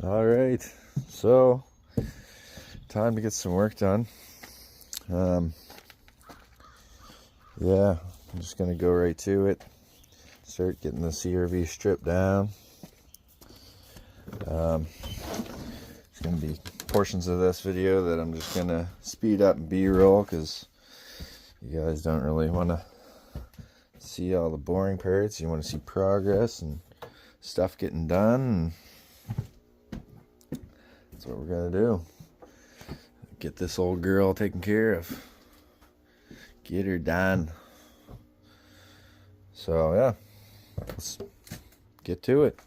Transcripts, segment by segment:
All right, so time to get some work done. Yeah, I'm just gonna go right to it. Start getting the CRV stripped down. There's gonna be portions of this video that I'm just gonna speed up and B-roll because you guys don't really want to see all the boring parts. You want to see progress and stuff getting done. That's what we're gonna do. Get this old girl taken care of. Get her done. So yeah, let's get to it.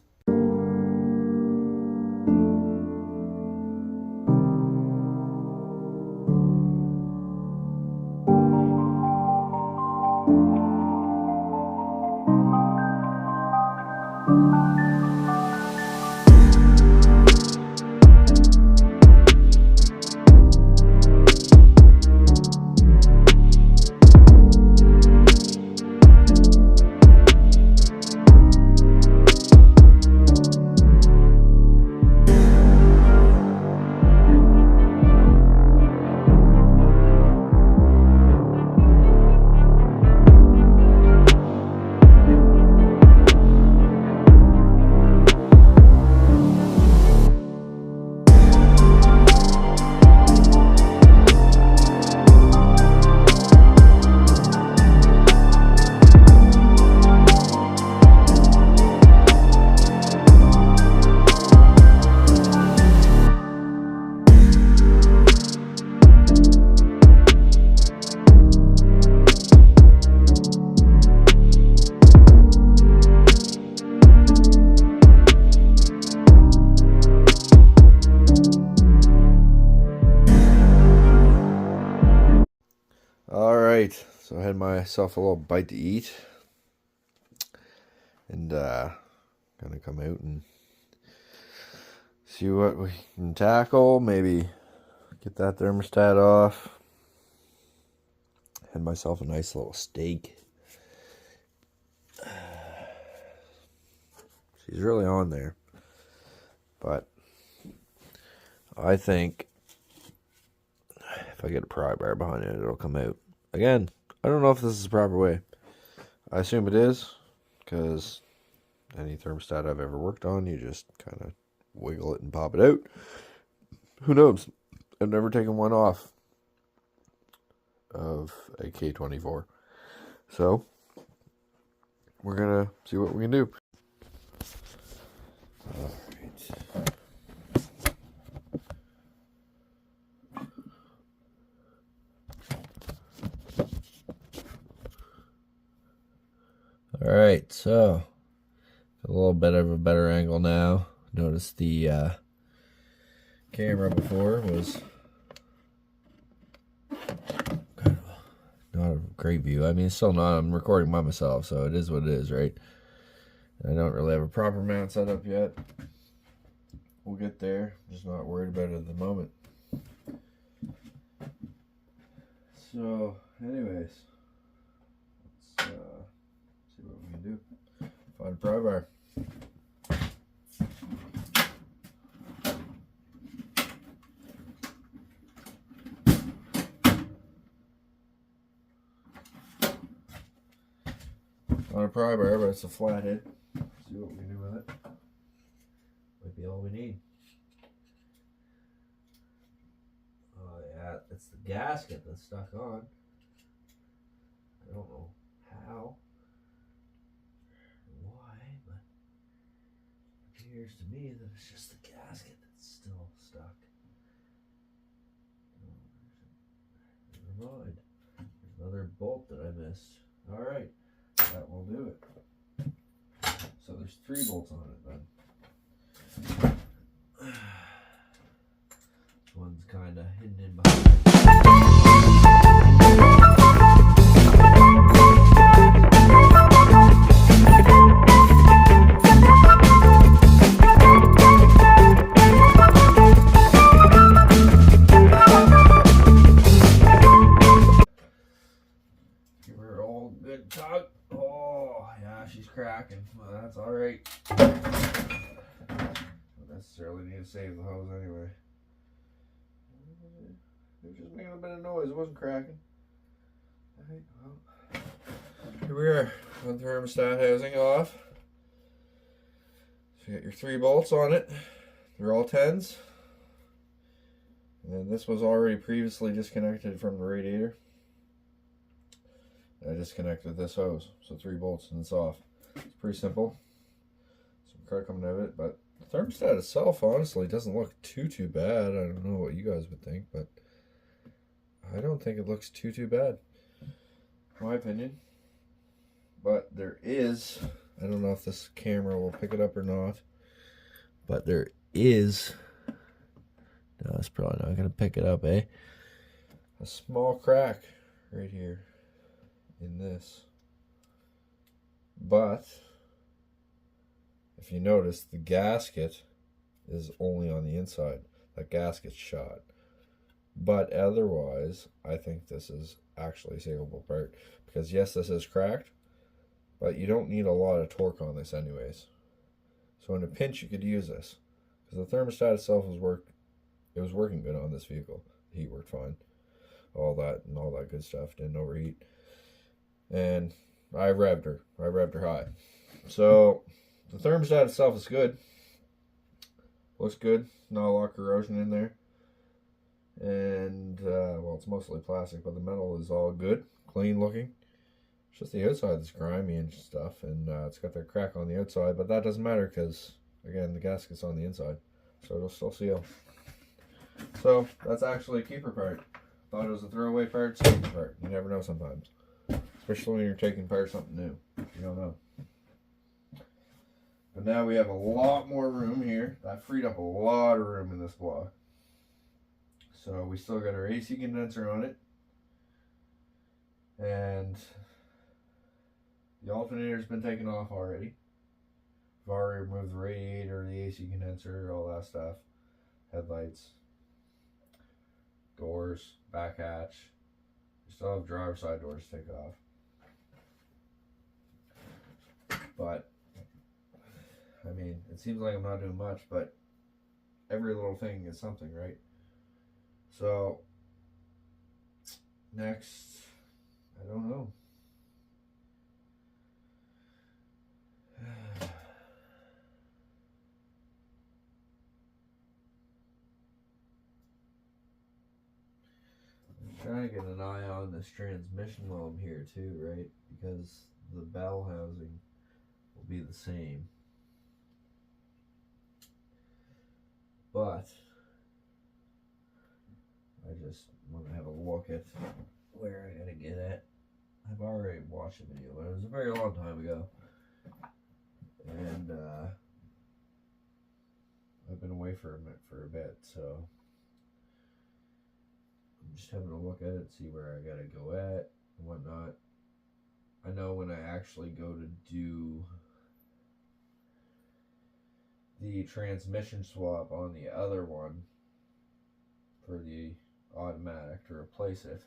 Alright, so I had myself a little bite to eat. And gonna come out and see what we can tackle. Maybe get that thermostat off. Had myself a nice little steak. She's really on there. But I think if I get a pry bar behind it, it'll come out. Again, I don't know if this is the proper way. I assume it is, because any thermostat I've ever worked on, you just kind of wiggle it and pop it out. Who knows? I've never taken one off of a K24. So, we're going to see what we can do. Alright. Alright, so a little bit of a better angle now. Notice the camera before was kind of not a great view. I mean, it's still not. I'm recording by myself, so it is what it is, right? I don't really have a proper mount set up yet. We'll get there. I'm just not worried about it at the moment. So, anyways, let's see what we can do. Find a pry bar. Not a pry bar, but it's a flathead. See what we can do with it. Might be all we need. Oh yeah, it's the gasket that's stuck on. I don't know how, why, but it appears to me that it's just the gasket that's still stuck. Never mind. There's another bolt that I missed. Alright, that will do it. So there's 3 bolts on it then. This one's kind of hidden in behind. Give her a old good tug. Oh, yeah, she's cracking. Well, that's all right. This necessarily need to save the hose anyway. It was just making a bit of noise. It wasn't cracking. Alright, well, here we are. One thermostat housing off. So you got your 3 bolts on it. They're all 10s. And then this was already previously disconnected from the radiator. I disconnected this hose. So 3 bolts and it's off. It's pretty simple. Some crud coming out of it, but the thermostat itself honestly doesn't look too bad. I don't know what you guys would think, but I don't think it looks too bad, in my opinion. But there is, I don't know if this camera will pick it up or not, but there is, no, it's probably not going to pick it up, eh? A small crack right here in this. But if you notice, the gasket is only on the inside. That gasket's shot. But otherwise, I think this is actually a savable part. Because yes, this is cracked, but you don't need a lot of torque on this anyways. So in a pinch, you could use this. Because the thermostat itself was working good on this vehicle. The heat worked fine. All that good stuff. Didn't overheat. And I revved her high. So the thermostat itself is good. Looks good. Not a lot of corrosion in there. And, well, it's mostly plastic, but the metal is all good, clean looking. It's just the outside that's grimy and stuff, and it's got that crack on the outside, but that doesn't matter because, again, the gasket's on the inside, so it'll still seal. So, that's actually a keeper part. Thought it was a throwaway part, it's a keeper part. You never know sometimes. Especially when you're taking apart something new. You don't know. But now we have a lot more room here. That freed up a lot of room in this block. So we still got our AC condenser on it. And the alternator's been taken off already. We've already removed the radiator, the AC condenser, all that stuff. Headlights, doors, back hatch. We still have driver's side doors to take off. But, I mean, it seems like I'm not doing much, but every little thing is something, right? So, next, I don't know. I'm trying to get an eye on this transmission while I'm here too, right? Because the bell housing will be the same. But I just want to have a look at where I gotta get at. I've already watched a video, but it was a very long time ago. And I've been away for a bit, so I'm just having a look at it, see where I gotta go at and whatnot. I know when I actually go to do the transmission swap on the other one for the automatic to replace it,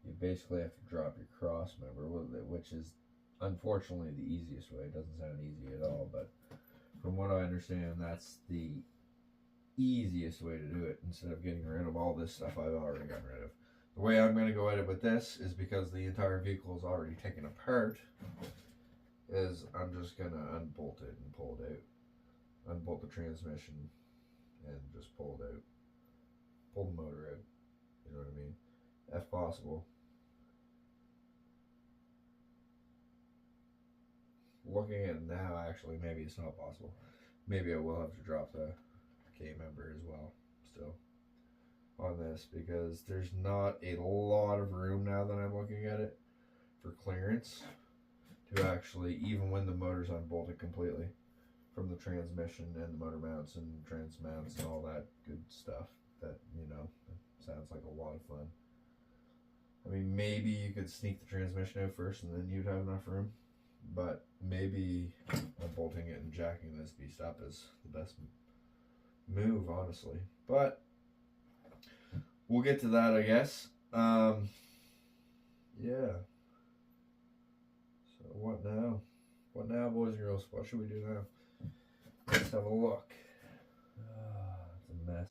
you basically have to drop your cross member with it, which is unfortunately the easiest way. It doesn't sound easy at all, but from what I understand, that's the easiest way to do it instead of getting rid of all this stuff I've already gotten rid of. The way I'm going to go at it with this is because the entire vehicle is already taken apart, is I'm just going to unbolt it and pull it out. Unbolt the transmission and just pull it out. Pull the motor out. You know what I mean? If possible. Looking at it now, actually, maybe it's not possible. Maybe I will have to drop the K member as well, still, on this, because there's not a lot of room now that I'm looking at it for clearance to actually, even when the motor's unbolted completely from the transmission and the motor mounts and trans mounts and all that good stuff that, you know, sounds like a lot of fun. I mean, maybe you could sneak the transmission out first and then you'd have enough room, but maybe unbolting it and jacking this beast up is the best move, honestly. But we'll get to that, I guess. Yeah. So what now? What now, boys and girls? What should we do now? Let's have a look. It's a mess.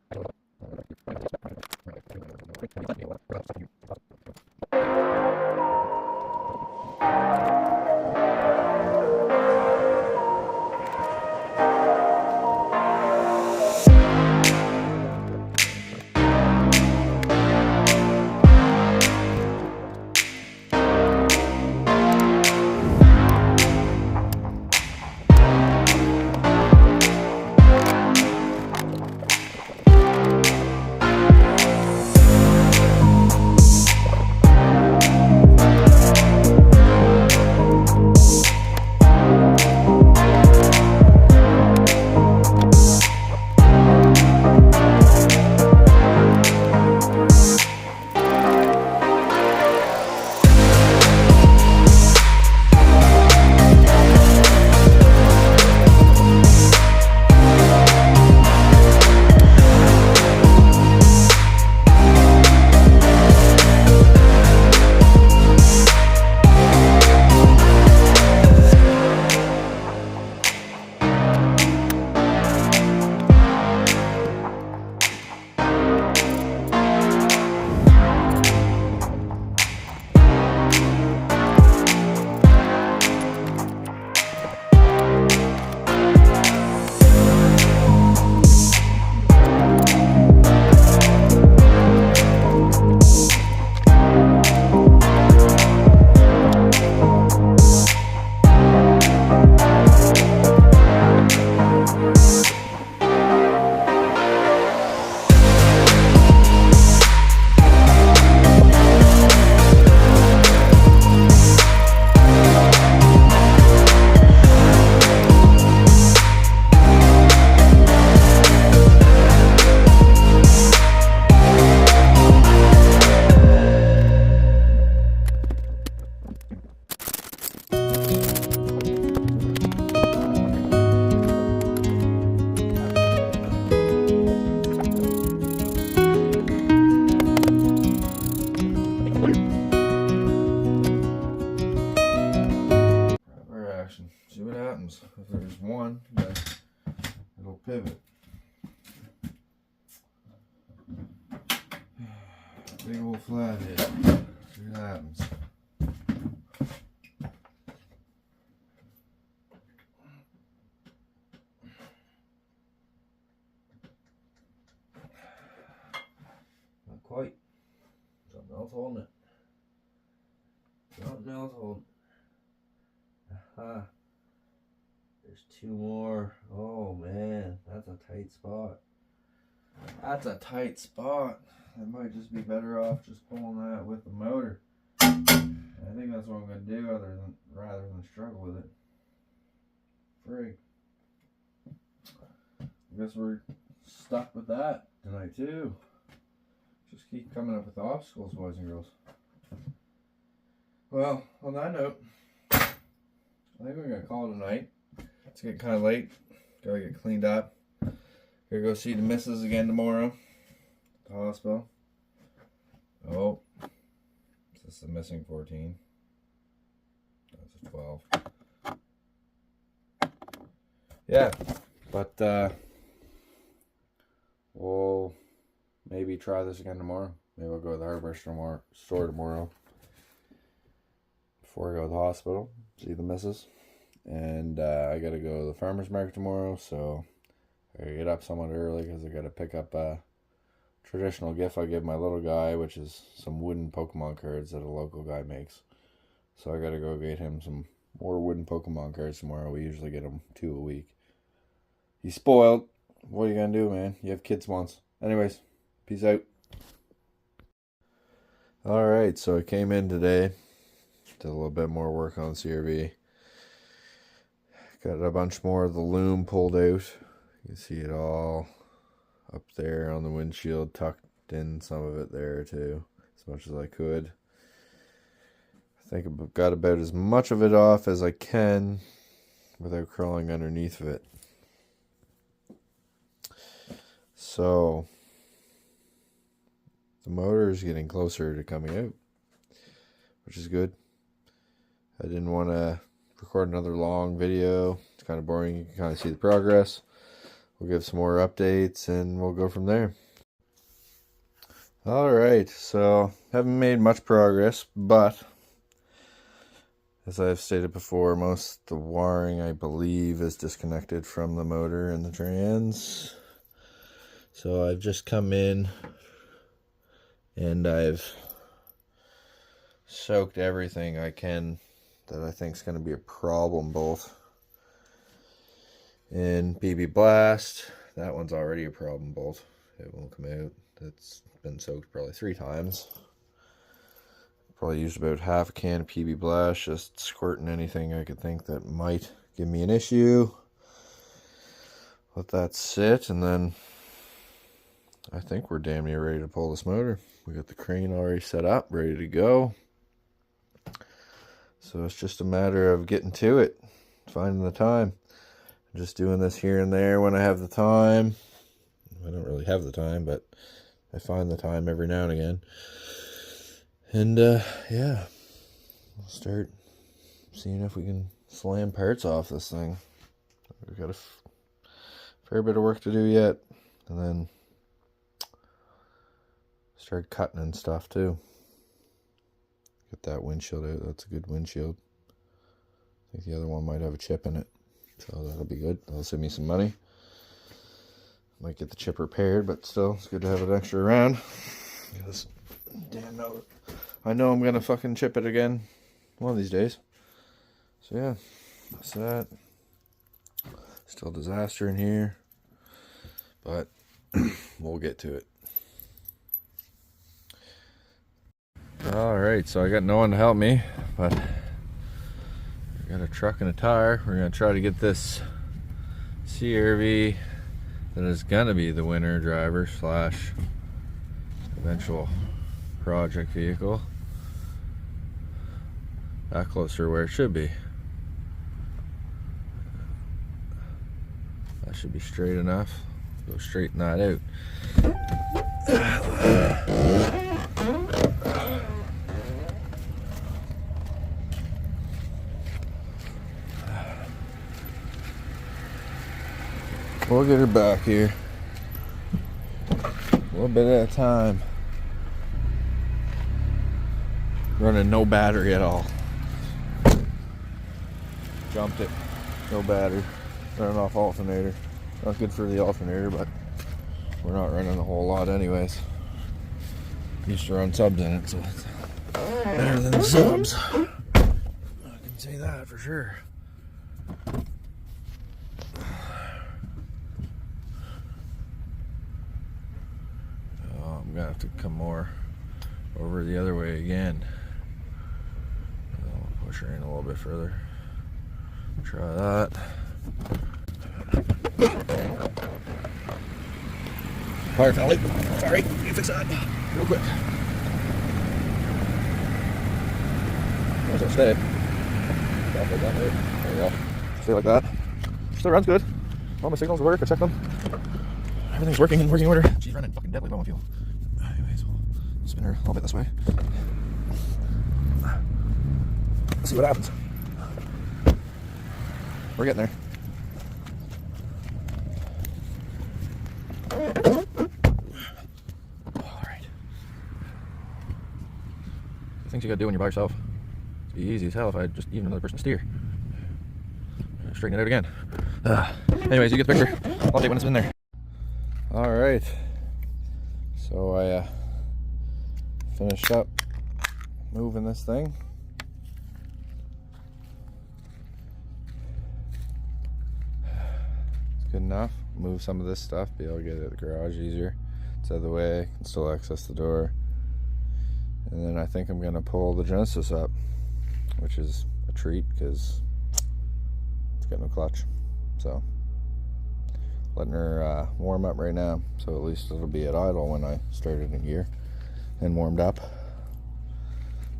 See what happens. If there's one, then it'll pivot. Big old flathead. See what happens. Not quite. Something else holding it. Something else holding it. Aha. There's two more. Oh man, that's a tight spot. That's a tight spot. I might just be better off just pulling that with the motor. I think that's what I'm gonna do rather than struggle with it. Frig. I guess we're stuck with that tonight too. Just keep coming up with obstacles, boys and girls. Well, on that note, I think we're gonna call it a night. It's getting kind of late. Gotta get cleaned up. Gotta go see the missus again tomorrow at the hospital. Oh, is this the missing 14? That's a 12. Yeah, but we'll maybe try this again tomorrow. Maybe I'll go to the hardware store tomorrow before I go to the hospital, see the missus. And I gotta go to the farmer's market tomorrow, so I gotta get up somewhat early because I gotta pick up a traditional gift I give my little guy, which is some wooden Pokemon cards that a local guy makes. So I gotta go get him some more wooden Pokemon cards tomorrow. We usually get him 2 a week. He's spoiled. What are you gonna do, man? You have kids once. Anyways, peace out. Alright, so I came in today, did a little bit more work on CRV. Got a bunch more of the loom pulled out. You can see it all up there on the windshield, tucked in some of it there too, as much as I could. I think I've got about as much of it off as I can without crawling underneath of it. So the motor is getting closer to coming out, which is good. I didn't want to record another long video. It's kind of boring. You can kind of see the progress. we'll give some more updates and we'll go from there. Alright, so haven't made much progress, but as I've stated before, most of the wiring, I believe, is disconnected from the motor and the trans. So I've just come in and I've soaked everything I can that I think is going to be a problem, both in BB Blast. That one's already a problem bolt. It won't come out. It's been soaked probably 3 times. Probably used about half a can of PB Blast, just squirting anything I could think that might give me an issue. Let that sit, and then I think we're damn near ready to pull this motor. We got the crane already set up, ready to go. So it's just a matter of getting to it, finding the time. Just doing this here and there when I have the time. I don't really have the time, but I find the time every now and again. And yeah, we'll start seeing if we can slam parts off this thing. We've got a fair bit of work to do yet, and then start cutting and stuff too. Get that windshield out. That's a good windshield. I think the other one might have a chip in it, so that'll be good. That'll save me some money. Might get the chip repaired, but still, it's good to have it extra around. Because, damn no, I know I'm gonna fucking chip it again one of these days. So yeah, that's that. Still disaster in here, but we'll get to it. Alright, so I got no one to help me, but I got a truck and a tire. We're gonna try to get this CRV that is gonna be the winter driver slash eventual project vehicle back closer to where it should be. That should be straight enough. Go straighten that out. We'll get her back here. A little bit at a time. Running no battery at all. Jumped it. No battery. Running off alternator. Not good for the alternator, but we're not running a whole lot anyways. Used to run subs in it, so it's better than subs. I can say that for sure. I'm gonna have to come more over the other way again. I'll push her in a little bit further. Try that. Fire Felly. Sorry, you fix that real quick. Where's that stay? There you go. Stay like that. Still runs good. All my signals work. I checked them. Everything's working in working order. She's running fucking deadly low on fuel. Anyways, we'll spin her a little bit this way. Let's see what happens. We're getting there. Alright. The things you gotta do when you're by yourself. It'd be easy as hell if I had just even another person to steer. Straighten it out again. Anyways, you get the picture. I'll update when it's in there. Alright. So I finished up moving this thing. It's good enough. Move some of this stuff, be able to get it at the garage easier. It's out of the way, can still access the door. And then I think I'm gonna pull the Genesis up, which is a treat because it's got no clutch. So letting her warm up right now, so at least it'll be at idle when I start it in gear and warmed up.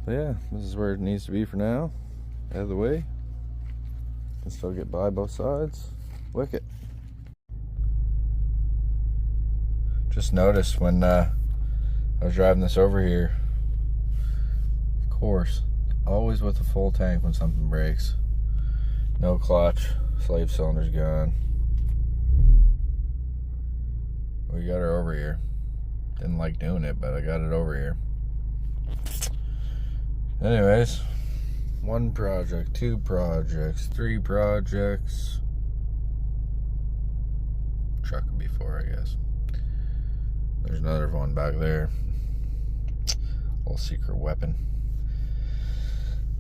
But yeah, this is where it needs to be for now. Out of the way. Can still get by both sides. Wicked. Just noticed when I was driving this over here, of course, always with a full tank when something breaks. No clutch, slave cylinder's gone. got her over here. Didn't like doing it, but I got it over here. Anyways, 1 project, 2 projects, 3 projects. Truck would be 4, I guess. There's another one back there. Little secret weapon.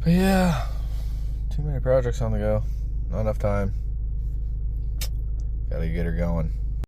But yeah, too many projects on the go. Not enough time. Gotta get her going.